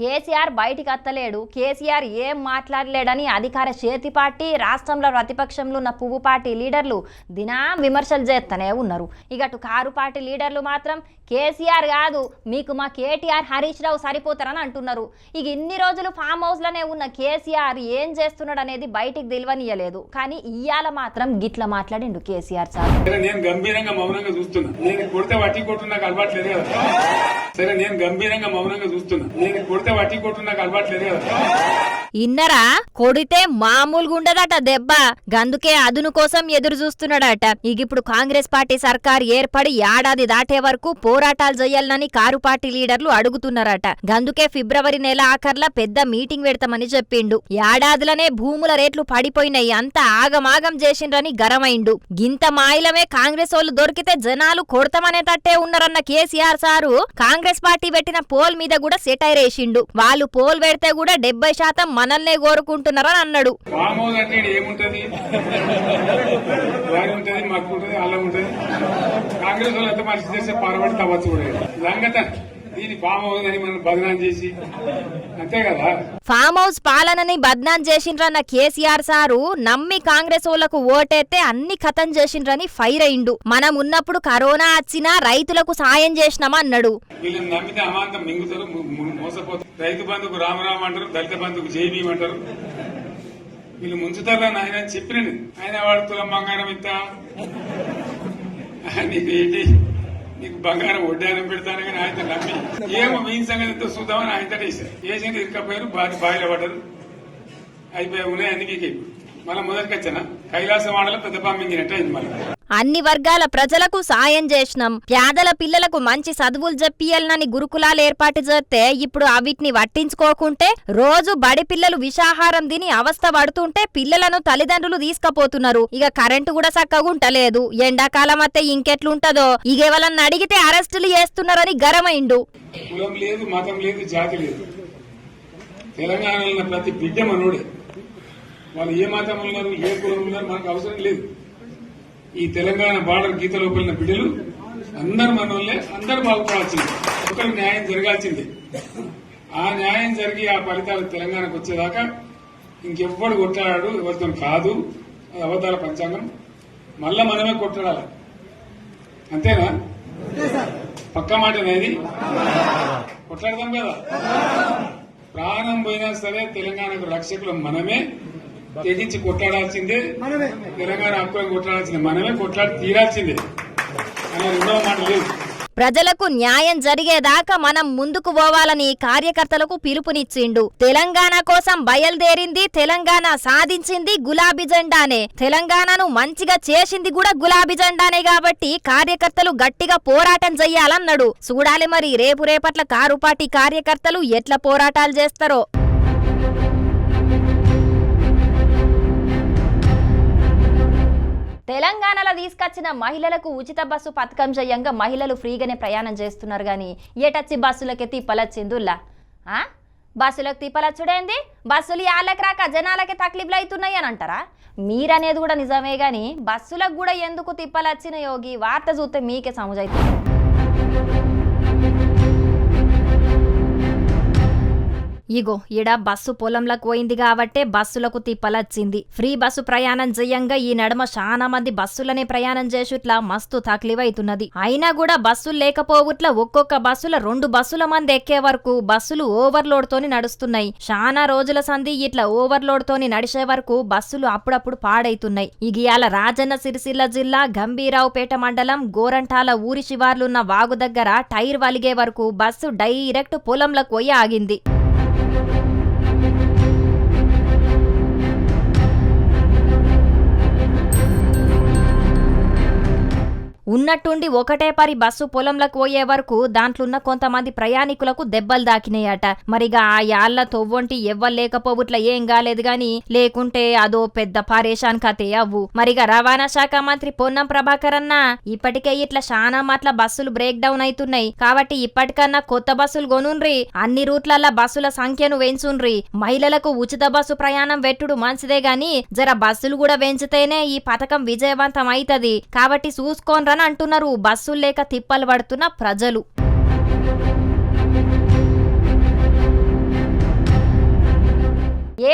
కేసీఆర్ బయటికి అత్తలేడు, కేసీఆర్ ఏం మాట్లాడలేడని అధికార చేతి పార్టీ రాష్ట్రంలో ప్రతిపక్షంలో ఉన్న పువ్వు పార్టీ లీడర్లు దినం విమర్శలు చేస్తూనే ఉన్నారు. ఇక అటు కారు పార్టీ లీడర్లు మాత్రం కేసీఆర్ కాదు మీకు మా కేటీఆర్ హరీష్ రావు సరిపోతారని అంటున్నారు. ఇక ఇన్ని రోజులు ఫామ్ హౌస్లోనే ఉన్న కేసీఆర్ ఏం చేస్తున్నాడు అనేది బయటికి తెలియనియలేదు. కానీ ఇయ్యాల మాత్రం గిట్ల మాట్లాడిండు కేసీఆర్ సార్. నేను గంభీరంగా మౌనంగా చూస్తున్నా, నేను కొడితే వట్టి కొట్టు నాకు అలవాట్లేదు కదా. సరే నేను గంభీరంగా మౌనంగా చూస్తున్నా, నేను కొడితే వట్టి కొట్టు నాకు అలవాట్లేదు కదా. ఇన్నరా కొడితే మామూలుగా ఉండదట దెబ్బ, గందుకే అదును కోసం ఎదురు చూస్తున్నాడట. ఇప్పుడు కాంగ్రెస్ పార్టీ సర్కార్ ఏర్పడి ఏడాది దాటే వరకు పోరాటాలు చేయాలని కారు పార్టీ లీడర్లు అడుగుతున్నారట. గందుకే ఫిబ్రవరి నెల ఆఖర్లా పెద్ద మీటింగ్ పెడతామని చెప్పిండు. ఏడాదిలోనే భూముల రేట్లు పడిపోయినాయి, అంతా ఆగమాగం చేసిండ్రని గరమైండు. గింత మాయిలమే కాంగ్రెస్ వాళ్ళు దొరికితే జనాలు కొడతామనేటట్టే ఉన్నారన్న కేసీఆర్ సారు కాంగ్రెస్ పార్టీ పెట్టిన పోల్ మీద కూడా సెటైర్ వేసిండు. వాళ్ళు పోల్ పెడితే కూడా 70% మనల్నే కోరుకుంటున్నారని అన్నాడు. ఫామ్ హౌస్ పాలనని బద్నాం చేసిండ్రన్న కేసీఆర్ సారు నమ్మి కాంగ్రెస్ వాళ్ళకు ఓటేస్తే అన్ని ఖతం చేసిండ్రని ఫైర్ అయిండు. మనం ఉన్నప్పుడు కరోనా వచ్చినా రైతులకు సాయం చేసినామా అన్నాడు. రైతు బంధుకు రామరామ అంటారు, దళిత బంధుకు జైబీ అంటారు. వీళ్ళు ముంచుతారని ఆయన చెప్పిన ఆయన వాడు తులం బంగారం ఇస్తా, నీకు బంగారం వడ్డానం పెడతాను కానీ ఆయన నమ్మి ఏమో మీ సంగతితో చూద్దామని ఆయన వేసింది ఇరుకపోయారు, బాయిలో పడ్డారు, అయిపోయి ఉన్నాయి. అందుకే మళ్ళీ మొదటికి వచ్చానా కైలాసం ఆడలో పెద్ద పంపించినట్టు అయింది. మళ్ళీ అన్ని వర్గాల ప్రజలకు సాయం చేసినాం, పేదల పిల్లలకు మంచి చదువులు చెప్పియాలని గురుకులాలు ఏర్పాటు చేస్తే ఇప్పుడు అవిటిని పట్టించుకోకుంటే రోజు బడి పిల్లలు విషాహారం తిని అవస్థ పడుతుంటే పిల్లలను తల్లిదండ్రులు తీసుకుపోతున్నారు. ఇక కరెంటు కూడా చక్కగుంటలేదు, ఎండాకాలం అత్తే ఇంకెట్లుంటదో. ఇక ఎవరన్నా అడిగితే అరెస్టులు చేస్తున్నారని గరమైండు. కులం లేదు, మతం లేదు, జాతి లేదు. తెలంగాణలో ప్రతి బిడ్డ మనోడే. వాళ్ళు ఏ మతం ఉన్నారు, ఏ కులం ఉన్నారు మనకు అవసరం లేదు. ఈ తెలంగాణ బార్డర్ గీత లోపలిన బిడ్డలు అందరు మనోళ్ళే, అందరు బాగుపడాల్సిందే, ఒకరు న్యాయం జరగాల్సిందే. ఆ న్యాయం జరిగి ఆ ఫలితాలు తెలంగాణకు వచ్చేదాకా ఇంకెవ్వడు కొట్లాడాడు, ఎవరితో కాదు. అది అవతార పంచాంగం. మళ్ళా మనమే కొట్లాడాలి, అంతేనా? పక్క మాట అనేది కొట్లాడదాం కదా. ప్రాణం పోయినా సరే తెలంగాణకు రక్షకులు మనమే, తెగించి కొట్లాడాల్సిందే. తెలంగాణ హక్కులను కొట్లాడాల్సిందే, మనమే కొట్లాడి తీరాల్సిందే అనే రెండవ మాట లేదు. ప్రజలకు న్యాయం జరిగేదాకా మనం ముందుకు పోవాలని కార్యకర్తలకు పిలుపునిచ్చిండు. తెలంగాణ కోసం బయలుదేరింది, తెలంగాణ సాధించింది గులాబీ జెండానే, తెలంగాణను మంచిగా చేసింది కూడా గులాబీ జెండానే. కాబట్టి కార్యకర్తలు గట్టిగా పోరాటం చెయ్యాలన్నాడు. చూడాలి మరి రేపట్ల కారు పార్టీ కార్యకర్తలు ఎట్లా పోరాటాలు చేస్తారో. తెలంగాణలో తీసుకొచ్చిన మహిళలకు ఉచిత బస్సు పథకం చేయంగా మహిళలు ఫ్రీగానే ప్రయాణం చేస్తున్నారు. కానీ ఏటచ్చి బస్సులకి తిప్పలచ్చిందుల్లా బస్సులకు తిప్పలచ్చుడేంది? బస్సులు యాళ్ళకి రాక జనాలకి తక్లీఫ్లు అవుతున్నాయి అని అంటారా? మీరనేది కూడా నిజమే, గాని బస్సులకు కూడా ఎందుకు తిప్పలచ్చినాయో ఈ వార్త చూస్తే మీకే సముజైతుంది. ఇగో ఈడ బస్సు పొలంలకు పోయింది కాబట్టే బస్సులకు తిప్పలచ్చింది. ఫ్రీ బస్సు ప్రయాణం చేయంగా ఈ నడుమ చాలా మంది బస్సులనే ప్రయాణం చేసుట్లా మస్తు తక్లీఫైతున్నది. అయినా కూడా బస్సులు లేకపోవుట్లా ఒక్కొక్క బస్సుల 2 బస్సుల మంది ఎక్కే వరకు బస్సులు ఓవర్లోడ్ తోని నడుస్తున్నాయి. చాలా రోజుల సంధి ఇట్లా ఓవర్లోడ్ తోని నడిచే వరకు బస్సులు అప్పుడప్పుడు పాడైతున్నాయి. ఇగియాల రాజన్న సిరిసిల్ల జిల్లా గంభీరావుపేట మండలం గోరంటాల ఊరి శివార్లున్న వాగు దగ్గర టైర్ వలిగే వరకు బస్సు డైరెక్ట్ పొలంలకు పోయి ఆగింది. ఉన్నట్టుండి ఒకటే పరి బస్సు పొలంలకు పోయే వరకు దాంట్లున్న కొంతమంది ప్రయాణికులకు దెబ్బలు దాకినాయట. మరిగా ఆ యాళ్ల తొవ్వొంటి ఎవ్వలేకపోవుట్లా ఏం కాలేదు గాని, లేకుంటే అదో పెద్ద పరేషాన్ కథే అవ్వు. మరిగా రవాణా శాఖ మంత్రి పొన్నం ప్రభాకర్ అన్న ఇప్పటికే ఇట్లా శానా మాట్ల బస్సులు బ్రేక్ డౌన్ అవుతున్నాయి కాబట్టి ఇప్పటికన్నా కొత్త బస్సులు కొనుండ్రి, అన్ని రూట్లల్లా బస్సుల సంఖ్యను పెంచుండ్రి, మహిళలకు ఉచిత బస్సు ప్రయాణం వెట్టుడు మంచిదే గాని జర బస్సులు కూడా పెంచితేనే ఈ పథకం విజయవంతం అవుతది కాబట్టి చూసుకోనరా అంటున్నారు బస్సులు లేక తిప్పలు పడుతున్న ప్రజలు.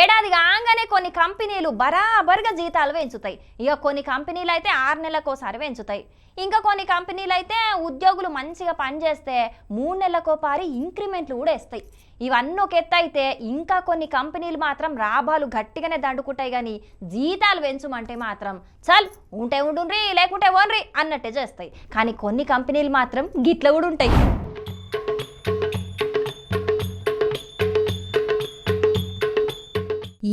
ఏడాది కాగానే కొన్ని కంపెనీలు బరాబర్గా జీతాలు పెంచుతాయి. ఇక కొన్ని కంపెనీలు అయితే 6 నెలలకోసారి పెంచుతాయి. ఇంకా కొన్ని కంపెనీలు అయితే ఉద్యోగులు మంచిగా పనిచేస్తే 3 నెలలకోపారి ఇంక్రిమెంట్లు కూడా ఇస్తాయి. ఇవన్నీ ఒక ఎత్తు అయితే ఇంకా కొన్ని కంపెనీలు మాత్రం లాభాలు గట్టిగానే దండుకుంటాయి, కానీ జీతాలు పెంచుమంటే మాత్రం చల్ ఉంటే ఉండుండ్రి లేకుంటే ఓన్రి అన్నట్టే చేస్తాయి. కానీ కొన్ని కంపెనీలు మాత్రం గిట్ల కూడా ఉంటాయి.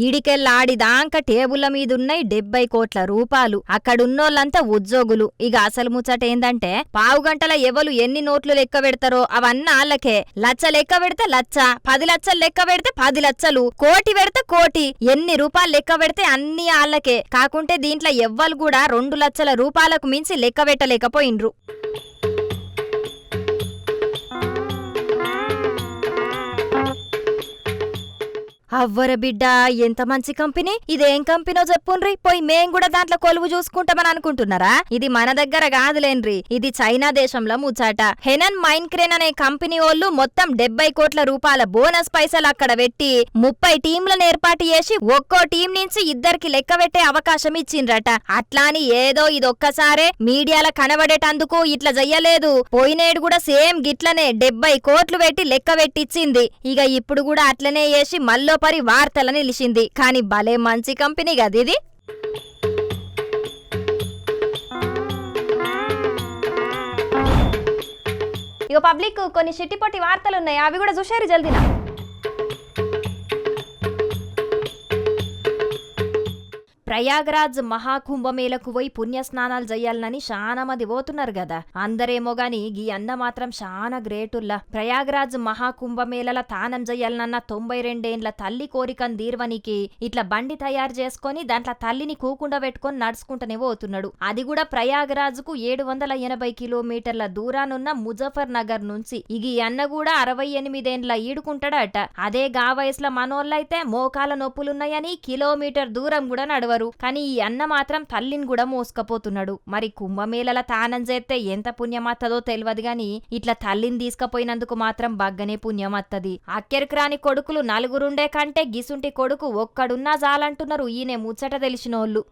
ఈడికెళ్ళాడిదాంక టేబుల్ల మీదున్నాయి 70 కోట్ల రూపాయలు. అక్కడున్నోళ్ళంతా ఉద్యోగులు. ఇక అసలు ముచ్చట ఏందంటే పావు గంటల ఎవరు ఎన్ని నోట్లు లెక్క పెడతారో అవన్నీ ఆళ్ళకే. లచ్చ లెక్క పెడితే లచ్చ, 10 లక్షలు లెక్క పెడితే 10 లక్షలు, కోటి పెడితే కోటి, ఎన్ని రూపాయలు లెక్క పెడితే అన్ని ఆళ్ళకే. కాకుంటే దీంట్లో ఎవ్వరు కూడా 2 లక్షల రూపాయలకు మించి లెక్క పెట్టలేకపోయిండ్రు. అవ్వర బిడ్డ, ఎంత మంచి కంపెనీ! ఇదేం కంపెనో చెప్పుండ్రి, పోయి మేం కూడా దాంట్లో కొలువు చూసుకుంటామని అనుకుంటున్నారా? ఇది మన దగ్గర కాదులేన్రి, ఇది చైనా దేశంలో ముచ్చాట. హెనన్ మైన్క్రేన్ అనే కంపెనీ వాళ్ళు మొత్తం 70 కోట్ల రూపాయల బోనస్ పైసలు అక్కడ పెట్టి 30 టీంలను ఏర్పాటు చేసి ఒక్కో టీం నుంచి 2కి లెక్క పెట్టే అవకాశం ఇచ్చిండ్రట. అట్లాని ఏదో ఇదొక్కసారే మీడియాలో కనబడేటందుకు ఇట్లా చెయ్యలేదు. పోయినేడు కూడా సేమ్ గిట్లనే 70 కోట్లు పెట్టి లెక్క పెట్టిచ్చింది. ఇక ఇప్పుడు కూడా అట్లనే చేసి మళ్ళీ పరి వార్తల నిలిచింది. కానీ భలే మంచి కంపెనీ కదా ఇది. ఇక పబ్లిక్ కొన్ని చిట్టిపొట్టి వార్తలు ఉన్నాయి, అవి కూడా చూశారు జల్దీనా. ప్రయాగరాజ్ మహాకుంభమేళకు పోయి పుణ్యస్నానాలు చెయ్యాలని చాలా మంది పోతున్నారు కదా. అందరేమో గాని గీ అన్న మాత్రం చాలా గ్రేటుల్లా. ప్రయాగరాజ్ మహాకుంభమేళల తానం చెయ్యాలన్న 92 ఏండ్ల తల్లి కోరికను తీర్వనికి ఇట్లా బండి తయారు చేసుకుని దాంట్లో తల్లిని కూకుండా పెట్టుకొని నడుచుకుంటూనే పోతున్నాడు. అది కూడా ప్రయాగరాజ్కు 780 కిలోమీటర్ల దూరానున్న ముజఫర్ నగర్ నుంచి. ఇక ఈ అన్న కూడా 68 ఏండ్ల ఈడుకుంటాడట. అదే గా వయసులో మనోళ్ళైతే మోకాల నొప్పులున్నాయని కిలోమీటర్ దూరం కూడా నడవరు. కానీ ఈ అన్న మాత్రం తల్లిని కూడా మోసుకపోతున్నాడు. మరి కుంభమేళల తానం చేస్తే ఎంత పుణ్యమత్తదో తెలియదు గాని ఇట్లా తల్లిని తీసుకపోయినందుకు మాత్రం బగ్గనే పుణ్యమత్తది. అక్కెరికి రాని కొడుకులు 4 కంటే గిసుంటి కొడుకు ఒక్కడున్నా చాలంటున్నారు ఈయనే ముచ్చట తెలిసినోళ్ళు.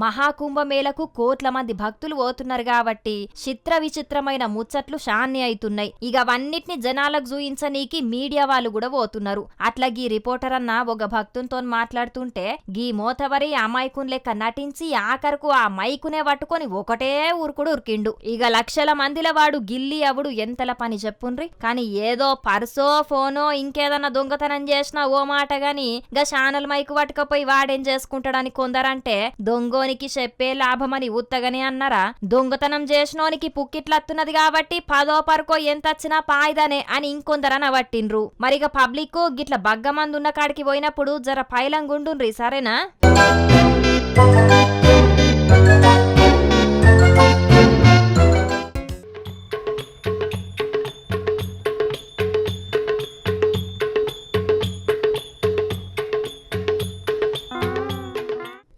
మహాకుంభమేళకు కోట్ల మంది భక్తులు పోతున్నారు కాబట్టి చిత్ర విచిత్రమైన ముచ్చట్లు షాన్ని అవుతున్నాయి. ఇక అవన్నిటిని జనాలకు చూయించనీకి మీడియా వాళ్ళు కూడా పోతున్నారు. అట్లా గీ రిపోర్టర్ అన్న ఒక భక్తునితో మాట్లాడుతుంటే గీ మోతవరి అమాయకుని లెక్క నటించి ఆఖరుకు ఆ మైకునే పట్టుకొని ఒకటే ఊరుకుడు ఉరికిండు. ఇక లక్షల మందిల వాడు గిల్లి అవుడు ఎంతల పని చెప్పుండ్రి. కానీ ఏదో పర్సో ఫోనో ఇంకేదన్నా దొంగతనం చేసినా ఓ మాట గాని గా ఛానల్ మైకు పట్టుకపోయి వాడేం చేసుకుంటాడని కొందరంటే దొంగోనికి చెప్పే లాభమని ఉత్తగనే అన్నారా? దొంగతనం చేసినోనికి పుక్కిట్లత్తున్నది కాబట్టి 10ో 10కో ఎంత వచ్చినా పాయిదనే అని ఇంకొందరన పట్టిండ్రు. మరిగ పబ్లిక్ గిట్ల బగ్గమంది ఉన్న కాడికి పోయినప్పుడు జర పైలంగుండుండ్రి, సరేనా?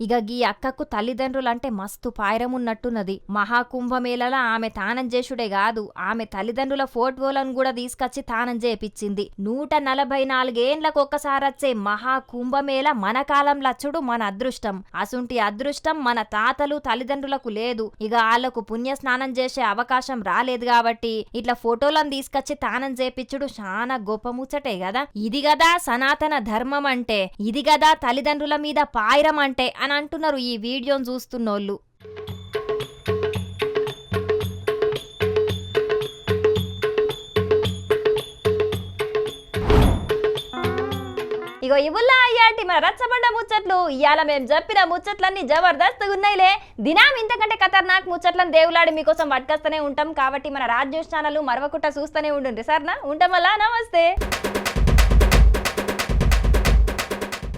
ఇక గీ అక్కకు తల్లిదండ్రులంటే మస్తు పాయరమున్నట్టున్నది. మహాకుంభమేళల ఆమె తానం చేసుడే కాదు, ఆమె తల్లిదండ్రుల ఫోటోలను కూడా తీసుకొచ్చి తానం చేపించింది. 144 ఏండ్లకు ఒక్కసారి వచ్చే మహాకుంభమేళ మన కాలం లచ్చుడు మన అదృష్టం. అసుంటి అదృష్టం మన తాతలు తల్లిదండ్రులకు లేదు. ఇక వాళ్లకు పుణ్య స్నానం చేసే అవకాశం రాలేదు కాబట్టి ఇట్లా ఫోటోలను తీసుకొచ్చి తానం చేపించుడు చాలా గొప్ప ముచ్చటే కదా. ఇది గదా సనాతన ధర్మం అంటే, ఇది గదా తల్లిదండ్రుల మీద పాయరం అంటే అని అంటున్నారు ఈ వీడియోను చూస్తున్నోళ్ళు. ఇగో ఇవుల్లా అయ్యాటి మన రచ్చబండ ముచ్చట్లు. ఇవాళ మేము చెప్పిన ముచ్చట్లన్నీ జబర్దస్త్గా ఉన్నాయిలే. దినం ఇంతకంటే ఖతర్నాక్ ముచ్చట్లను దేవులాడి మీకోసం పట్టుకొస్తూనే ఉంటాం. కాబట్టి మన రాజ్ న్యూస్ ఛానల్ మరవకుండా చూస్తూనే ఉండండి. సరేనా? ఉంటాం వల్ల నమస్తే.